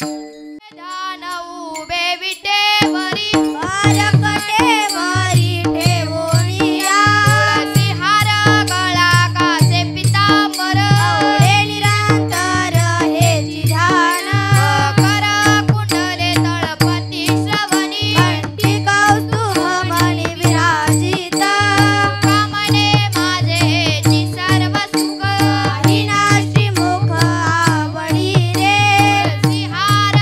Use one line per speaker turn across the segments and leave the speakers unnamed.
ध्यान उभे विटेवरी वारकटेवरी ठेवोनिया तुळसी हार गळा कासे पितांबर आवडे निरंतर हेची ध्यान कर कुंडले तळपती श्रवणी कंठी कौस्तुभ मणी विराजित कामने माझे हेची सर्व सुख हिना श्रीमुख आवडी रे तुळसी हार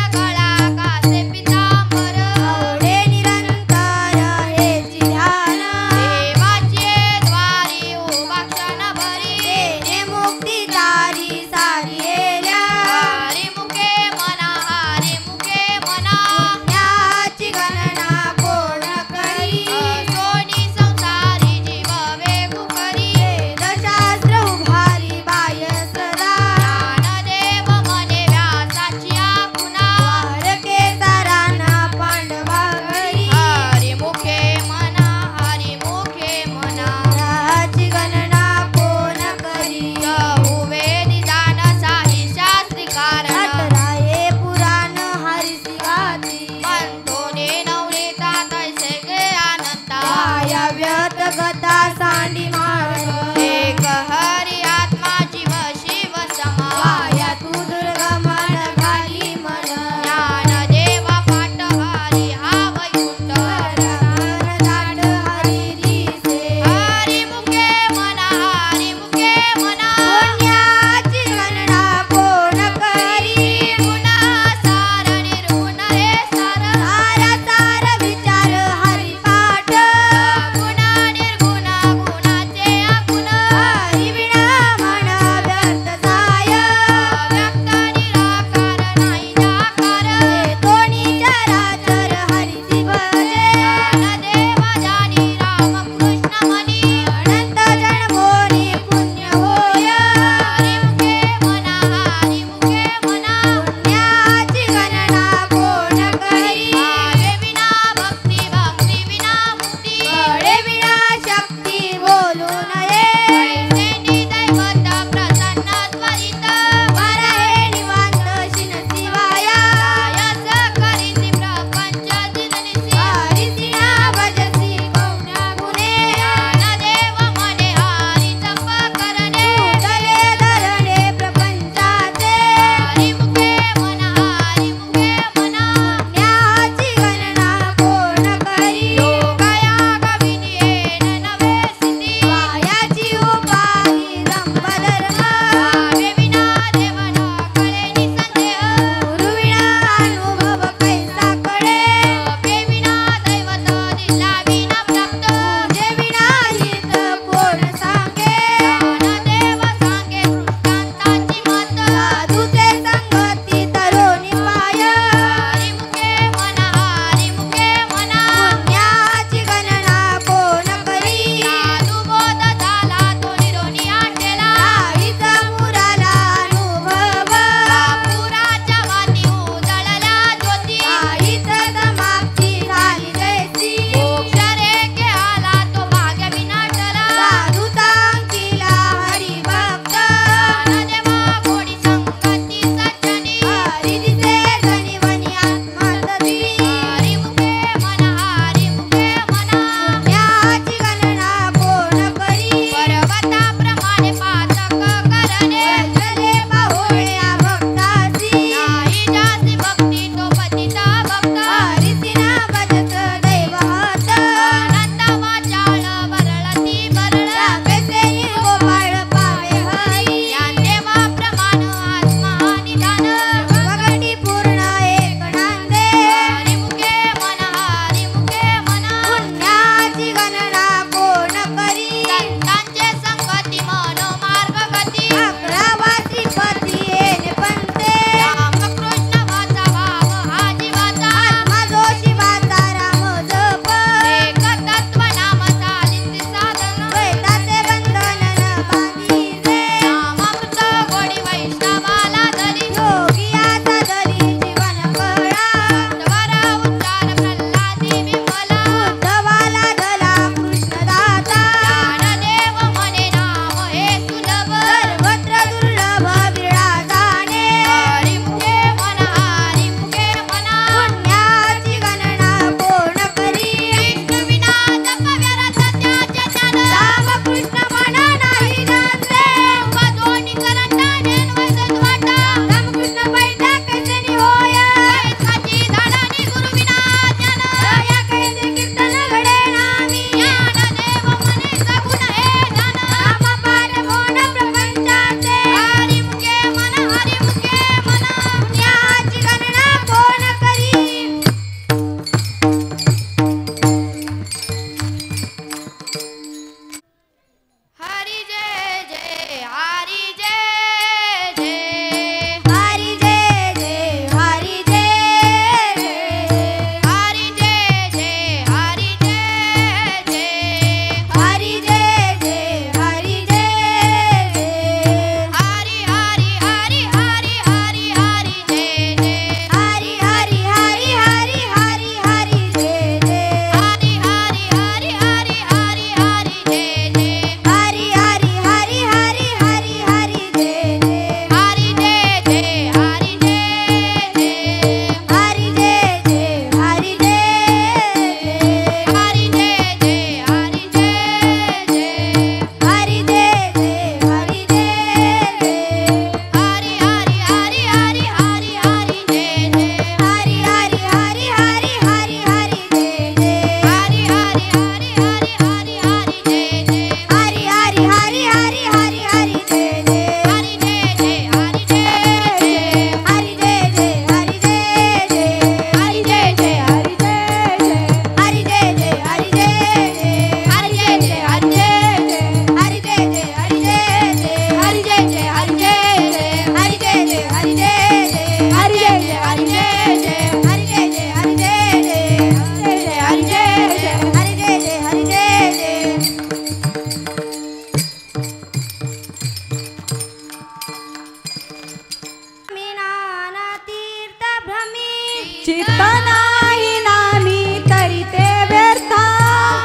चित्त नाही नामी तरी ते व्यर्थ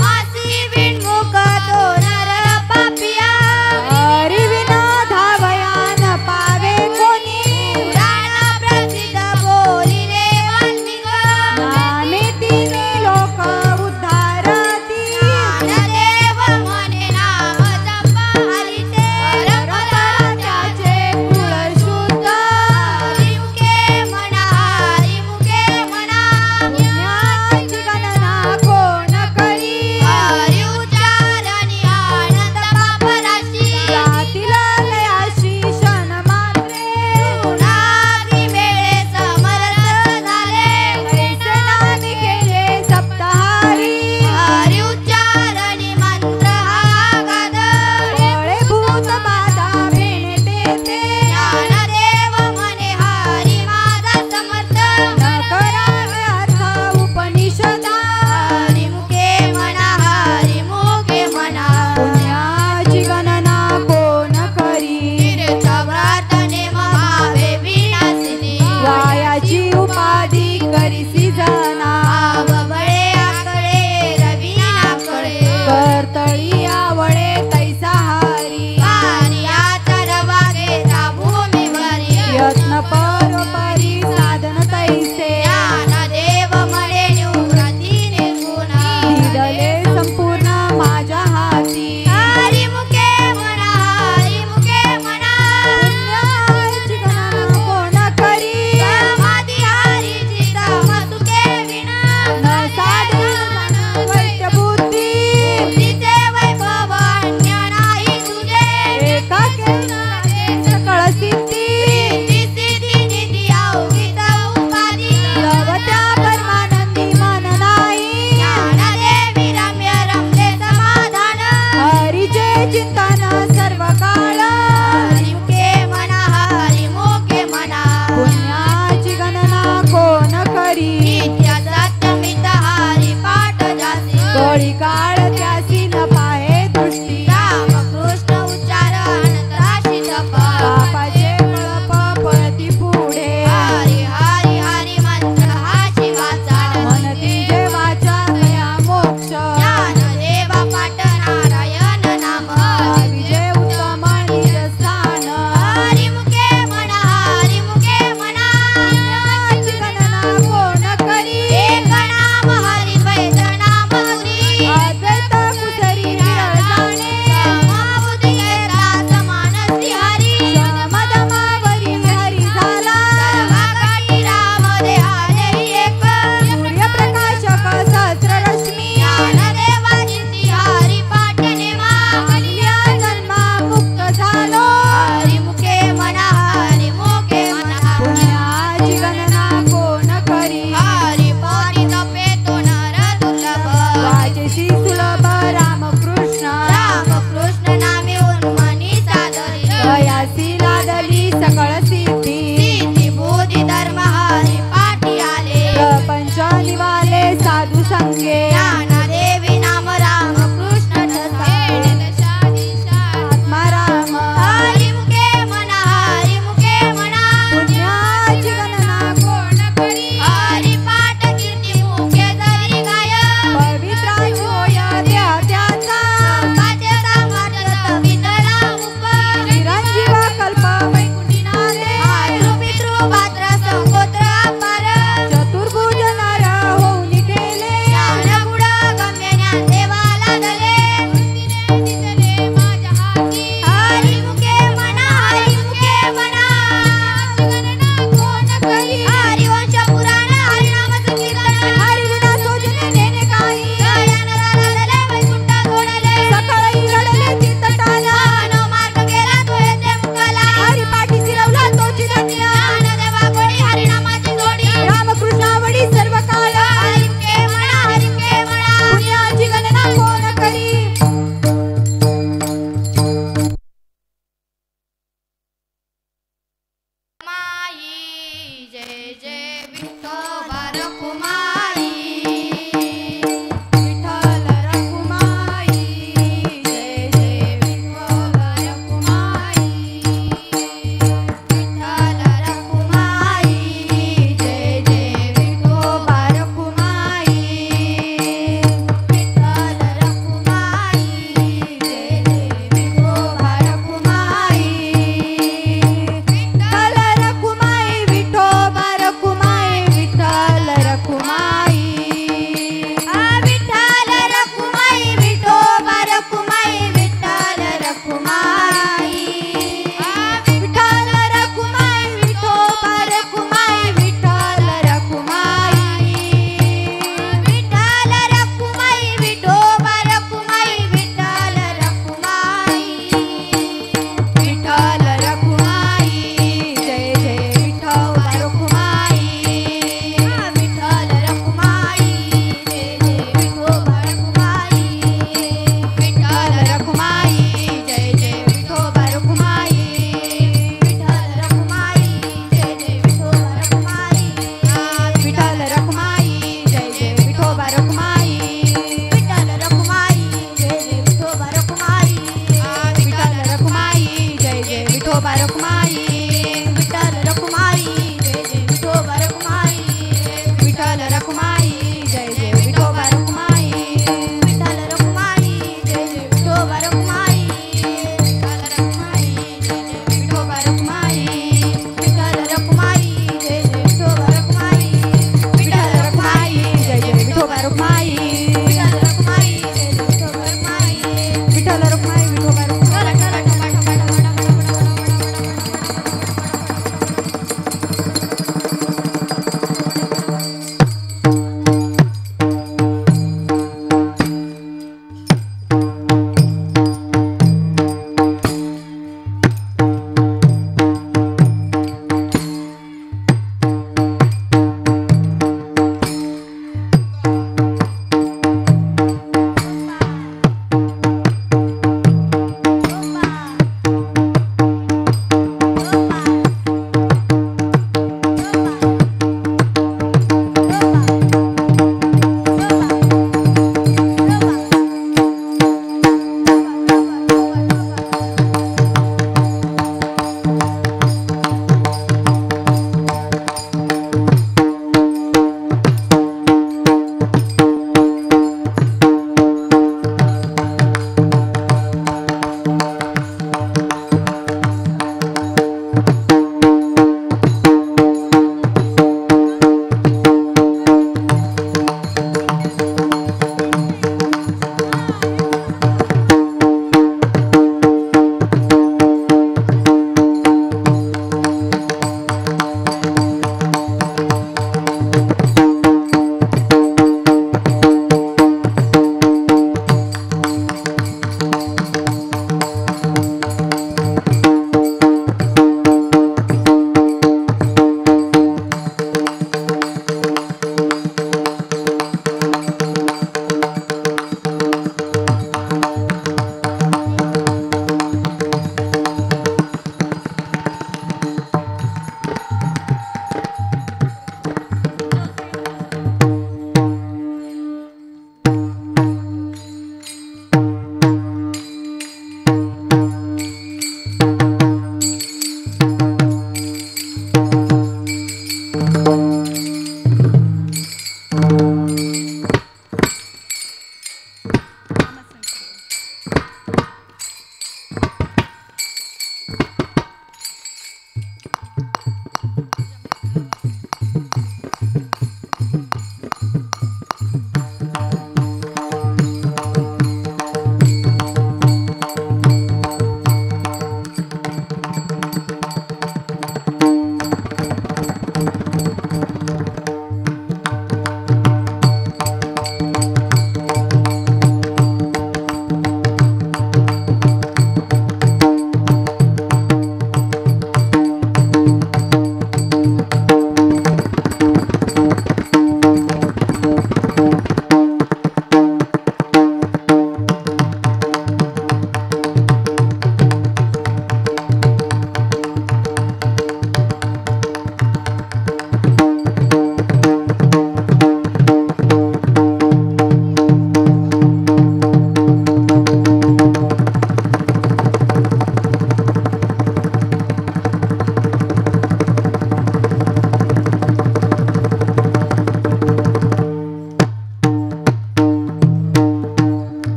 मासी बिनमुख तो नर पापिया
हरिविना धावया न पावे कोणी
पुराण प्रसिद्ध बोलिले वाल्मिक
नामे तिने लोक उद्धारती
ज्ञानदेव म्हणे नाम जपा हरिते परंपरा
त्याचे कुळ शुद्ध
हरिमुखे म्हणा हरिमुखे म्हणा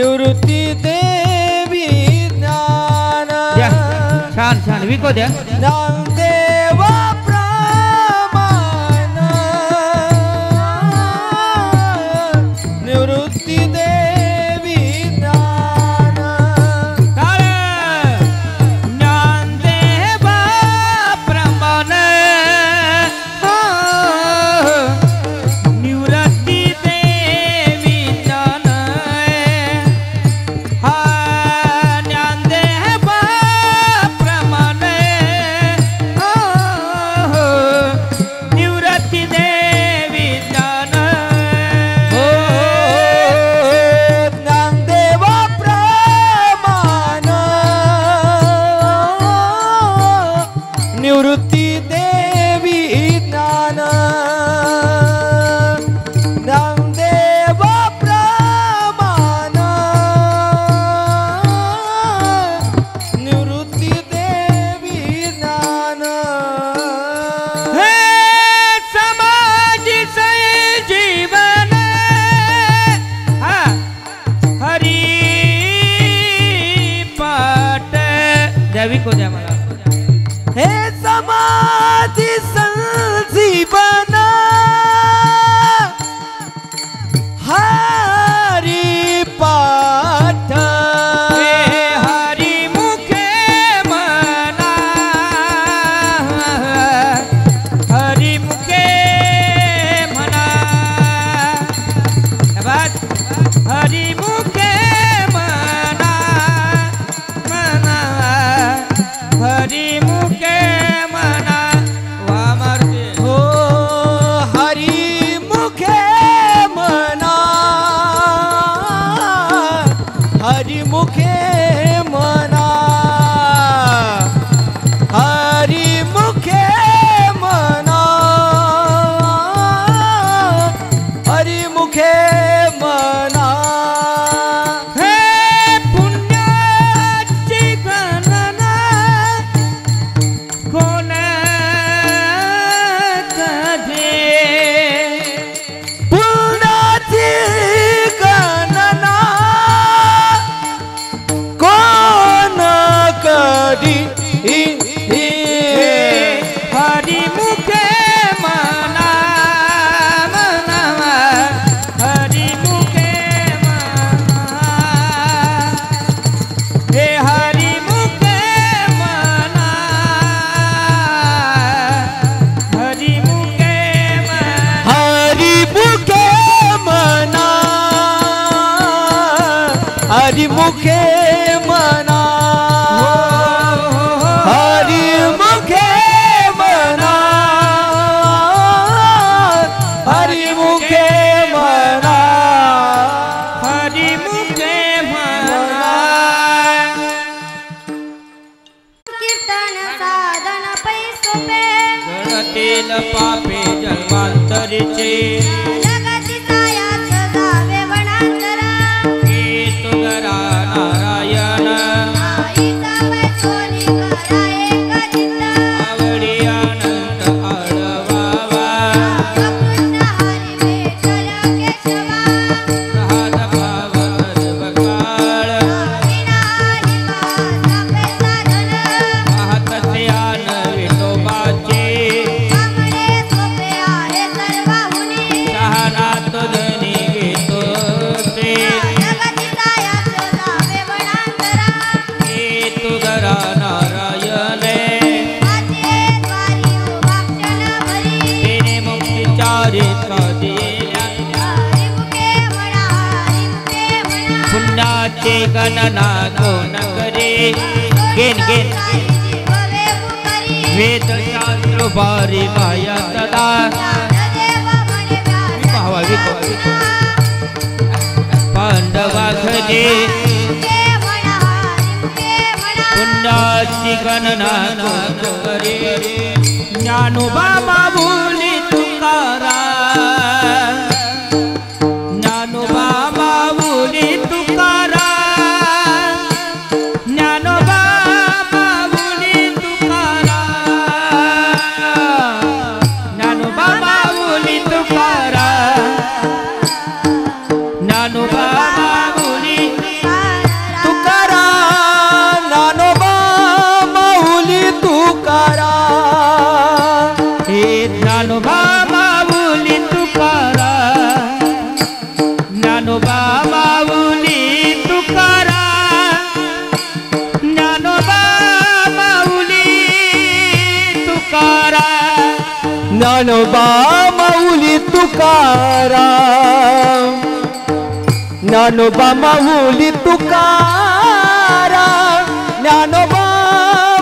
निवृत्ती देवी ज्ञान
द्या छान छान विको द्या
ज्ञानदेव प्रमाण निवृत्ती देवी ज्ञान
ज्ञानदेव प्रमाण निवृत्ती देवी ज्ञान हा ज्ञानदेव प्रमाण निवृत्ती देवी ज्ञान
हो ज्ञानदेव प्रमाण निवृत्ती देवी ज्ञान ज्ञानदेव प्रमाण निवृत्ती देवी ज्ञान
हे समाज से जीवन हा हरी पाठ द्यावी को द्या मला
हे समाधी संजीवन हरी पाठ
हे हरी मुखे मना हरी मुखे मना बात हरी मुखे मना मना हरी मुखे मना वामरते
हो हरी मुखे मना हरी मुखे मना हरी मुखे मना हरी मुखे मना
हे पुण्याची गणना कोण कधी
पुण्याची गणना कोण कधी
हरी मुखे मना मना हरी मुखे मना हे हरी मुखे मना हरी मुखे मना
हरी मुखे मना हरी मुखे मना हरी मुखे मना हरी मुखे मना
हरी मुखे मना
कीर्तन साधन पै सोपे
गणतील पापे जन्मांतरीचे
जगतीचा याच जावे वनांतरा
तुगरा नारायण
आईचा पै सोनी करा एक चित्त
आवडी अनंत आळवावा
कृष्ण हरी विठ्ठल केशवा
राहत भाव सर्वकाळ
विना निवासा पै साधन
पाहत ध्यान विठोबाचे
चांगले सोपे आहे सर्वाहुनी
शहाणात धनी घेतो ते
जगतीचा याच जावे वनांतरा
तुगरा नारायणे
वाचे द्वारी उभाक्षण भरी
तेने मुक्ती चारित्र दिल्या
हरी मुखे म्हणा हरी मुखे म्हणा
पुण्याची गणना कोण करे घेन घेन
जीव वेगू करी
वेद शास्त्र बारी माया सदा
ज्ञानदेव म्हणे
भावा विको पांडवा घरी
मुखे म्हणा हरी मुखे म्हणा
पुण्याची गणना कोण करे ज्ञानोबा माऊली तुकाराम ज्ञानोबा माऊली तुकाराम ज्ञानोबा माऊली तुकाराम ज्ञानोबा माऊली तुकाराम ज्ञानोबा माऊली
ज्ञानोबा माऊली तुकाराम ज्ञानोबा माऊली तुकाराम ज्ञानोबा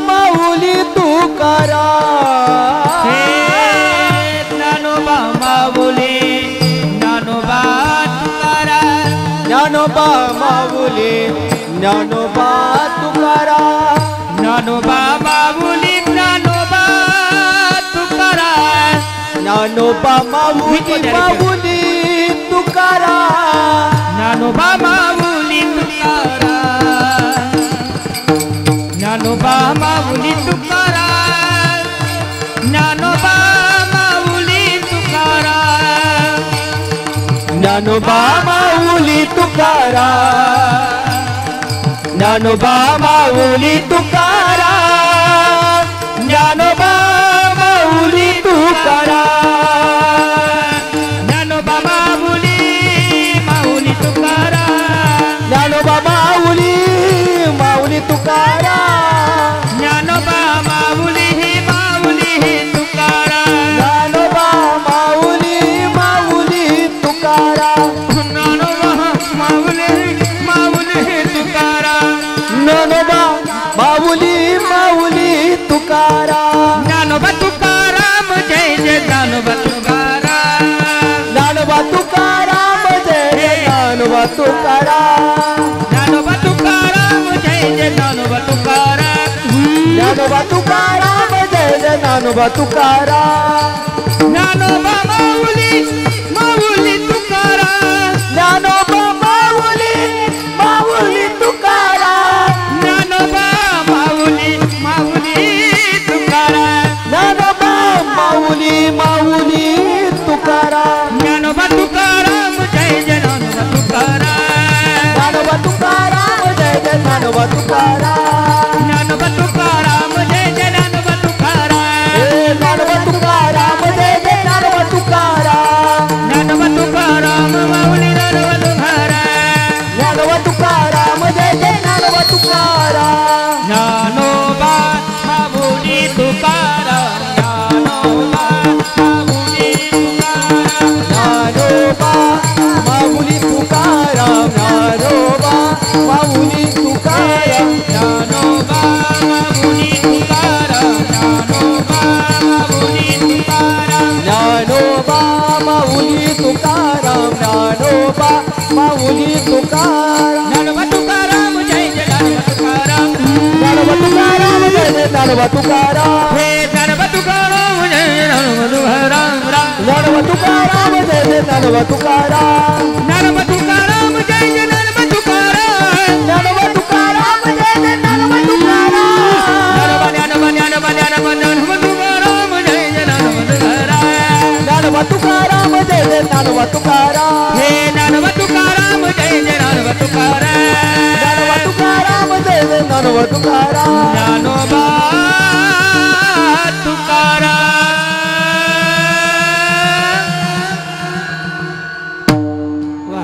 माऊली तुकाराम
हे ज्ञानोबा माऊली ज्ञानोबा तुकाराम
ज्ञानोबा माऊली ज्ञानोबा तुकाराम
ज्ञानोबा माऊली ज्ञानोबा तुकाराम
ज्ञानोबा माऊली माऊली तुकाराम
ज्ञानोबा माऊली तुकाराम ज्ञानोबा माऊली तुकाराम ज्ञानोबा माऊली तुकाराम
ज्ञानोबा माऊली तुकाराम ज्ञानोबा माऊली तुकाराम ज्ञानोबा माऊली तुकाराम
ज्ञानोबा माऊली माऊली तुकाराम
ज्ञानोबा माऊली माऊली तुकाराम
ज्ञानोबा माऊली माऊली तुकाराम
ज्ञानोबा माऊली माऊली तुकाराम
ज्ञानोबा माऊली माऊली तुकाराम
ज्ञानोबा माऊली माऊली तुकाराम
ज्ञानोबा तुकाराम जय जय ज्ञानोबा तुकाराम
ज्ञानोबा तुकाराम जय जय ज्ञानोबा तुकाराम
ज्ञानोबा तुकाराम जय जय ज्ञानोबा तुकाराम
ज्ञानोबा तुकाराम जय जय ज्ञानोबा तुकाराम
ज्ञानोबा माऊली माऊली तुकाराम
ज्ञानोबा माऊली माऊली तुकाराम
ज्ञानोबा माऊली माऊली तुकाराम
ज्ञानोबा माऊली माऊली तुकाराम
ज्ञानोबा तुकाराम जय जय ज्ञानोबा तुकाराम
ज्ञानोबा तुकाराम जय जय ज्ञानोबा तुकाराम
ज्ञानोबा तुकाराम जय जय ज्ञानोबा तुकाराम
हे ज्ञानोबा तुकाराम जय जय ज्ञानोबा तुकाराम
ज्ञानोबा तुकाराम माऊली ज्ञानोबा तुकाराम
ज्ञानोबा तुकाराम जय जय ज्ञानोबा तुकाराम
ज्ञानोबा माऊली तुकाराम ज्ञानोबा माऊली तुकाराम
ज्ञानोबा माऊली तुकाराम ज्ञानोबा माऊली तुकाराम
ज्ञानोबा माऊली तुकाराम ज्ञानोबा माऊली तुकाराम
ज्ञानोबा माऊली तुकाराम ज्ञानोबा माऊली तुकाराम
ज्ञानोबा तुकाराम जय जय ज्ञानोबा तुकाराम
ज्ञानोबा तुकाराम जय जय ज्ञानोबा तुकाराम
हे ज्ञानोबा तुकाराम जय जय ज्ञानोबा तुकाराम
ज्ञानोबा तुकाराम जय जय ज्ञानोबा तुकाराम
ज्ञानोबा तुकाराम जय जय ज्ञानोबा तुकाराम
ज्ञानोबा तुकाराम जय जय ज्ञानोबा तुकाराम
ज्ञानोबा ज्ञानोबा ज्ञानोबा ज्ञानोबा तुकाराम जय जय ज्ञानोबा तुकाराम
ज्ञानोबा तुकाराम जय जय ज्ञानोबा तुकाराम
हे ज्ञानोबा तुकाराम जय जय ज्ञानोबा तुकाराम
ज्ञानोबा तुकाराम जय जय ज्ञानोबा तुकाराम
ज्ञानोबा तुकाराम वा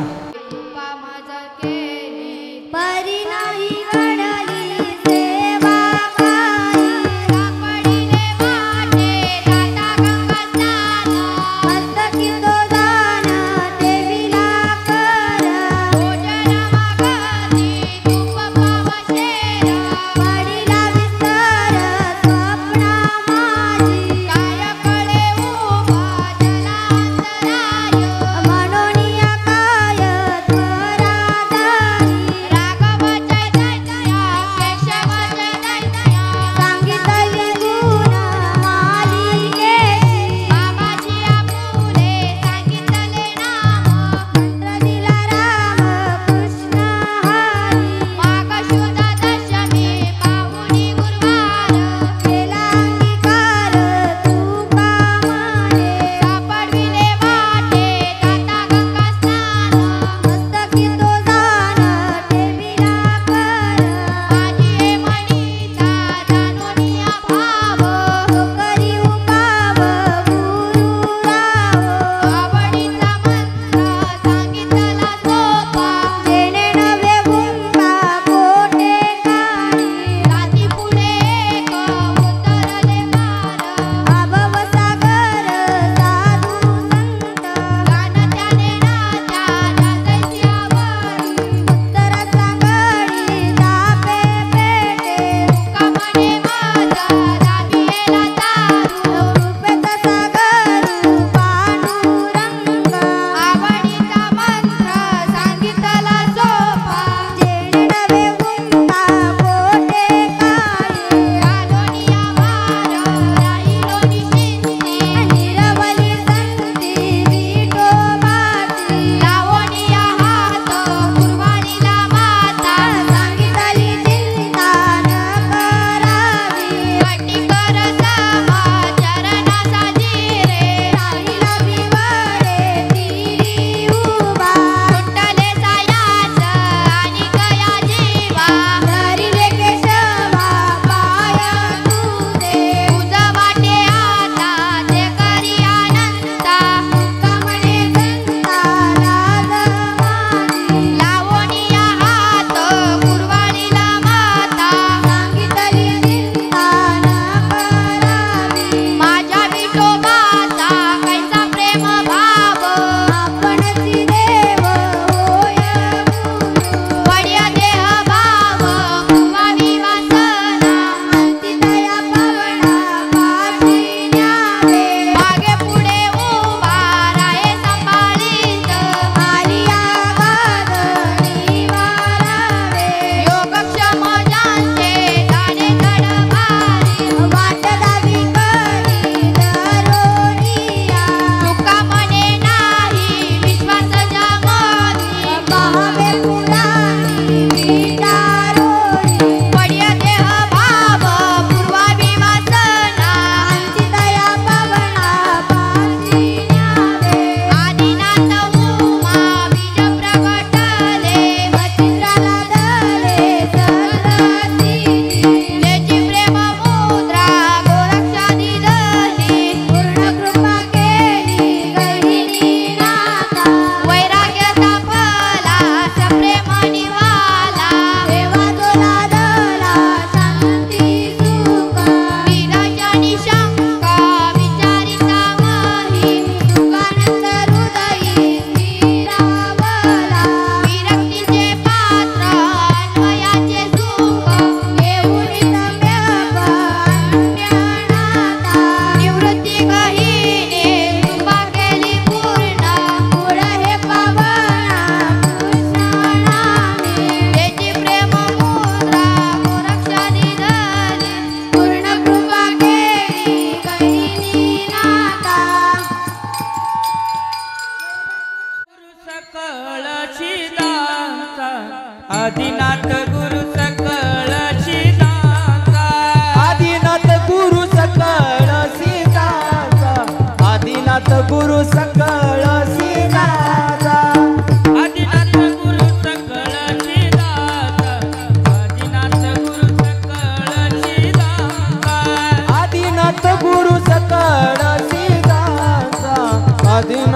कृपा माझा केली
परी नाही घडली सेवा माई
सापडिले वाटे जाता गंगा स्नान
मस्तकी तो दान देवीला कर
भोजन मागती तूप पावशेर
पडीला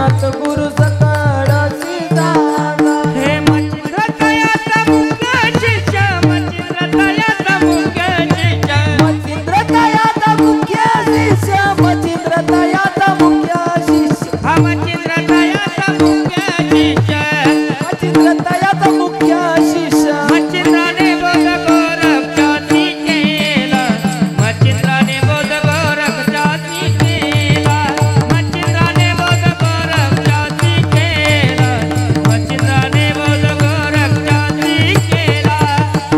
नाथ गुरु सकळसी जागा
हे मच्छिंद्र तयाचा मुख्य शिष्य मच्छिंद्र तयाचा मुख्य शिष्य
मच्छिंद्र तयाचा मुख्य शिष्य मच्छिंद्र तयाचा मुख्य शिष्य
हा मच्छिंद्र तयाचा मुख्य शिष्य
मच्छिंद्र तयाचा मुख्य शिष्य
मच्छिंद्राने बोध गोरक्षाची केला मच्छिंद्राने बोध गोरक्षाची केला मच्छिंद्राने बोध गोरक्षाची केला मच्छिंद्राने बोध गोरक्षाची केला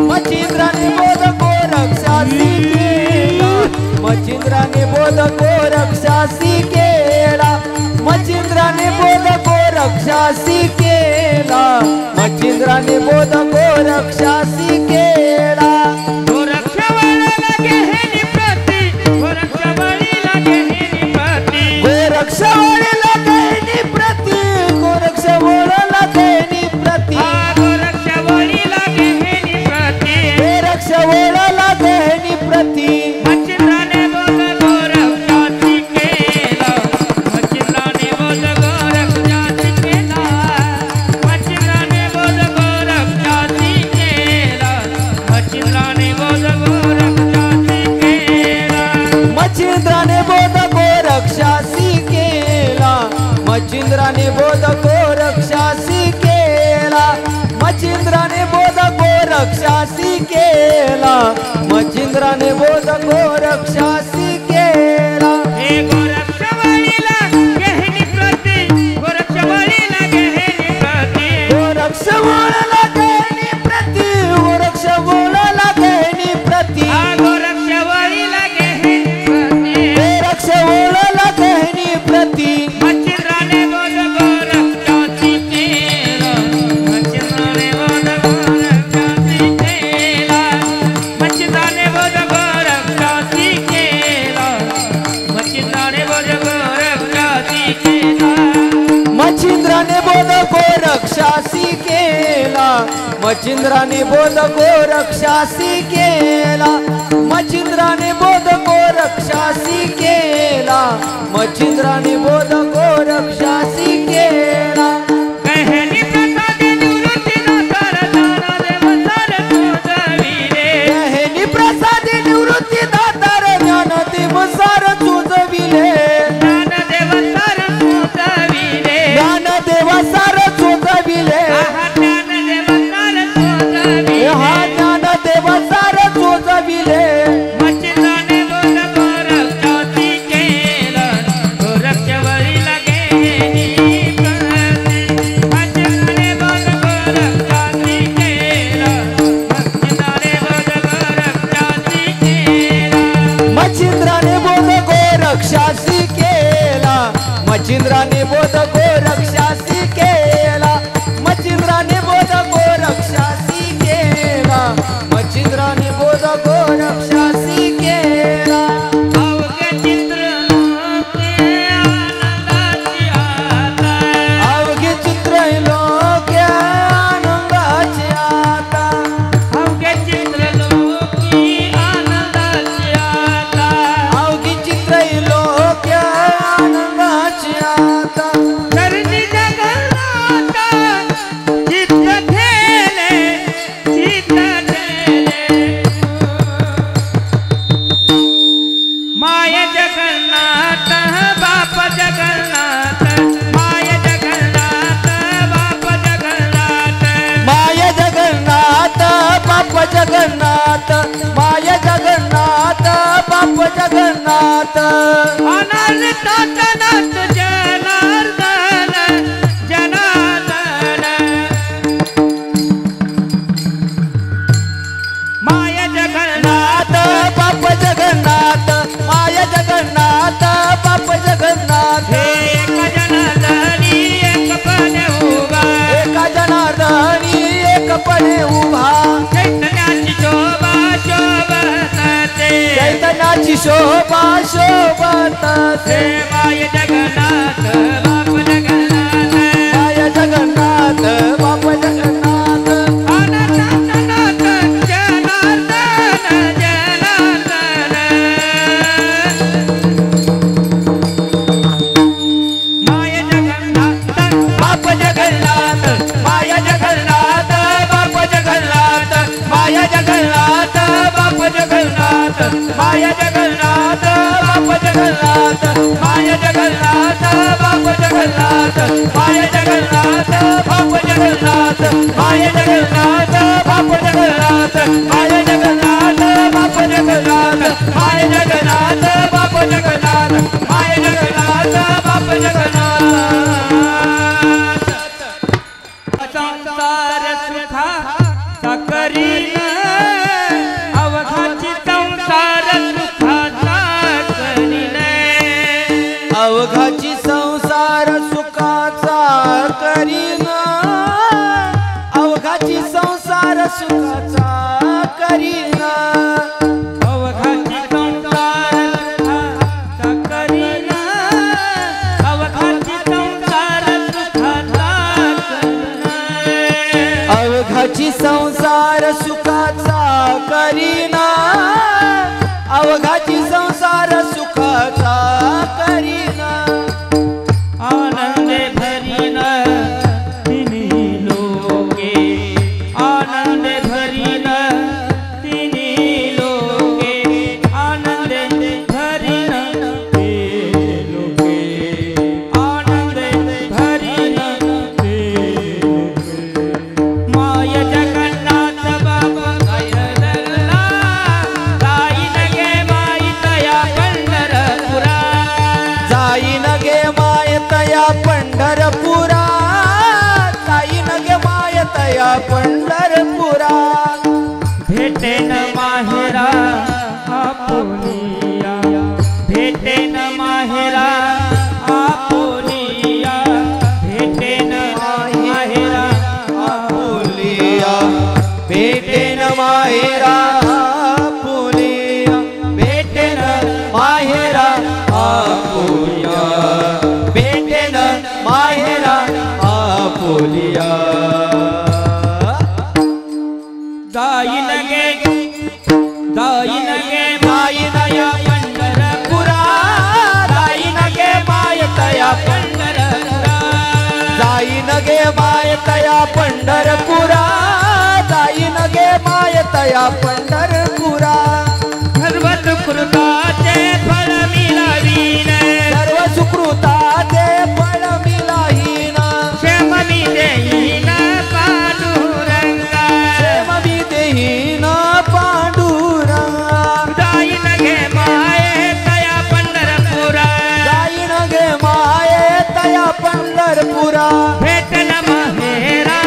मच्छिंद्राने बोध गोरक्षासी केला मच्छिंद्राने बोध गोरक्षासी केला मच्छिंद्राने बोध गोरक्षासी केला मच्छिंद्राने बोध गोरक्षासी केला
गोरक्षवळला गेली प्रती गोरक्षवळीला गेली प्रती
गोरक्षवळीला गहिनी प्रती गोरक्षवळला गहिनी प्रती
हा गोरक्षवळीला गेली प्रती
गोरक्षवळला गहिनी प्रती
मच्छिंद्राने बोध गोरक्षाची केला मच्छिंद्राने बोध गोरक्षाची केला मच्छिंद्राने बोध गोरक्षाची केला मच्छिंद्राने बोध गोरक्षाची केला
मच्छिंद्राने बोध गोरक्षासी केला मच्छिंद्राने बोध गोरक्षासी केला मच्छिंद्राने बोध गोरक्षासी केला मच्छिंद्राने बोध गोरक्षासी केला
हे गोरक्षवळीला गेली प्रती गोरक्षवळीला गेली प्रती
गोरक्षवळला गहिनी प्रती गोरक्षवळला गहिनी प्रती
हा गोरक्षवळीला गेली प्रती
गोरक्षवळला गहिनी प्रती
मच्छिंद्राने बोध गोरक्षाची केला मच्छिंद्राने बोध गोरक्षाची केला मच्छिंद्राने बोध गोरक्षाची केला मच्छिंद्राने बोध गोरक्षाची केला
मच्छिंद्राने बोध गोरक्षासी केला मच्छिंद्राने बोध गोरक्षासी केला मच्छिंद्राने बोध गोरक्षासी केला मच्छिंद्राने बोध गोरक्षासी केला
कहली प्रसादे निवृत्तीनाथर ज्ञानदेव सार तुझविले
गहिनी प्रसादी निवृत्ती दातार ज्ञानदेव सार चोजविले
ज्ञानदेव सार तुझविले
ज्ञानदेव सार चोजविले
हा ज्ञानदेव सार तुझविले
हा ज्ञानदेव सार चोजविले
मच्छिंद्राने बोध गोरक्षाची केला गोरक्षवळीला गेली प्रती मच्छिंद्राने बोध गोरक्षाची केला मच्छिंद्राने बोध गोरक्षाची केला
मच्छिंद्राने बोध गोरक्षासी केला मच्छिंद्राने बोध गोरक्षासी केला मच्छिंद्राने बोध गोरक्षासी केला मच्छिंद्राने बोध गोरक्षासी केला
अवघे चित्र लोके आनंदाची आता
अवघे चित्र लोके आनंदाची आता
अवघे चित्र लोकी आनंदाची आता
अवघे चित्र लोके आनंदाची आता
धरणी जगन्नाथ चित्त ठेले चित्त ठेले माय जगन्नाथ बाप जगन्नाथ माय जगन्नाथ बाप जगन्नाथ
माय जगन्नाथ बाप जगन्नाथ माय जगन्नाथ बाप जगन्नाथ
अनंतात नाथ जनार्दन जनार्दन माय जगन्नाथ
नाथ बाप जगन्नाथ माय जगन्नाथ बाप जगन्नाथ
हे एक जनार्दनी एक पद उभा
एका जनार्दनी एक पणे उभा
चैतन्याची शोभा शोभते
चैतन्याची शोभा शोभते
माय जगन्नाथ बाप जगन्नाथ
माय जगन्नाथ बाप जगन्नाथ
अनंतात जनार्दन जनार्दन माय जगन्नाथ बाप जगन्नाथ माय जगन्नाथ बाप जगन्नाथ माय जगन्नाथ बाप जगन्नाथ माय जगन्नाथ बाप जगन्नाथ माय जगन्नाथ बाप जगन्नाथ माय जगन्नाथ बाप जगन्नाथ संसार सुखा साकरीन अवघाची संसार सुखाचा करीन
अवघाची संसार सुखाचा करीन अवघाची संसार सुखाचा करीन
अवघाची संसार सुखाचा करीन अवघाची संसार सुखाचा करीन
अवघाची संसार सुखाचा करीना अवघाची संसार सुखाचा करीना
आनंद भरीन तिन्ही लोके आनंद भरीन तिन्ही लोके आनंद भरीन ते लोके आनंद भरीन ते लोके माय जगन्नाथ बाबा गायरला जाईन गे माई तया पंढरपुरा
जाईन गे माय तया पंढरपुरा जाईन गे माय तया पंढरपुरा
भेटेन माहेरा आपुनिया भेटेन माहेरा आपुनिया भेटेन माहेरा
पुलिया भेटेन माहेरा पुलिया भेटेन माहेरा आपुलिया भेटेन माहेरा आपुलिया
जाईन गे
जाईन या
पंढरपुरा जाईन गे माय तया पंढरपुरा
जाईन गे माय तया पंढरपुरा जाईन गे माय तया पंढरपुरा
सर्व सुकृताचे फळ मिळवीन
सर्व सुकृताचे फळ मिलाहीन
क्षेम मी देईन पांडुरंगा
प्रेम मी देहीन पांडुरंगा
जाईन गे माये तया पंढरपुरा
जाईन गे माये तया पंढरपुरा
भेटन माहेरा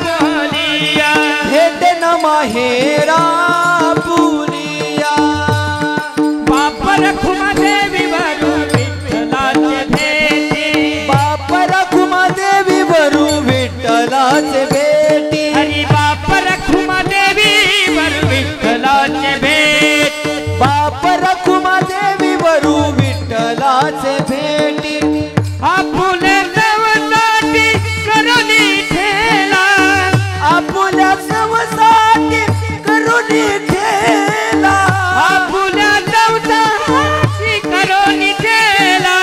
बोलिया
भेटेन माहेरा पुलिया
बाप रखुमा देवी वरू विठ्ठलाचे भेटी
बाप रखुमा देवी वरू विठ्ठलाचे भेटी
हरी बाप रखुमा देवी वरू विठ्ठलाचे भेट
बाप रखुमा देवी वरू विठ्ठलाचे भेटी
आपुले देवसाठी करुणी ठेला
आपुल्या सवसाठी करुणी ठेला
आपुल्या देवसाठी करुणी ठेला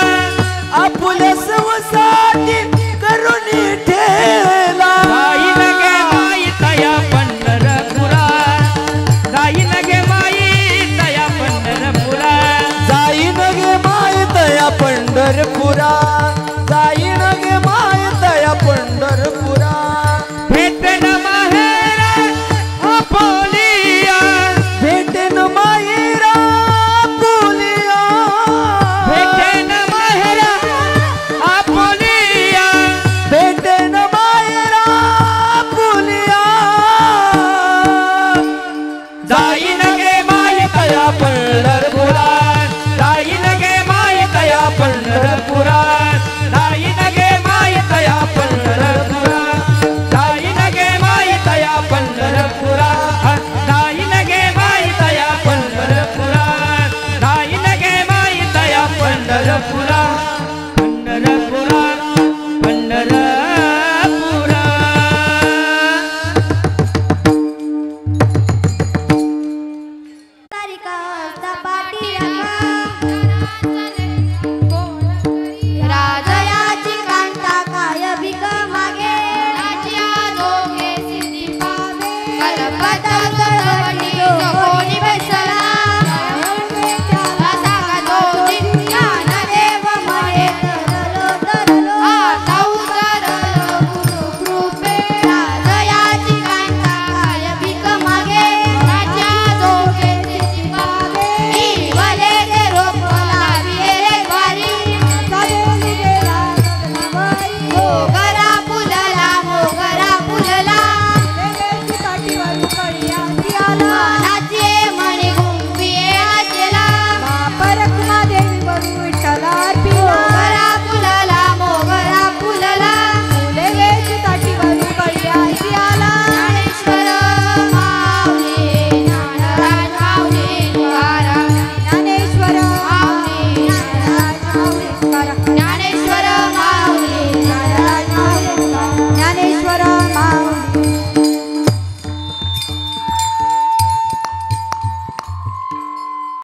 आपुल्या सवसाठी करुणी ठेला
जाईन गे माई तया पंढरपुरा जाईन गे माई तया पंढरपुरा
जाईन गे माय तया पंढरपुरा जाईन गे माय तया पंढरपुरा
भेटन माहेरा आपुलिया
भेटेन मायरा पुलिया
भेटन माहेरा आपुलिया
भेटेन मायरा पुलिया
जाईन गे माय तया पंढरपुरा जाईन गे माय तया पंढरपुरा जाईन गे माय तया पंढरपुरा जाईन गे माय तया पंढरपुरा जाईन गे माय तया पंढरपुरा जाईन गे माय तया पंढरपुरा पंढरपुरा पंढरपुरा
तारिका सपाटी राजयाची कांता काय भिक मागे कल्पता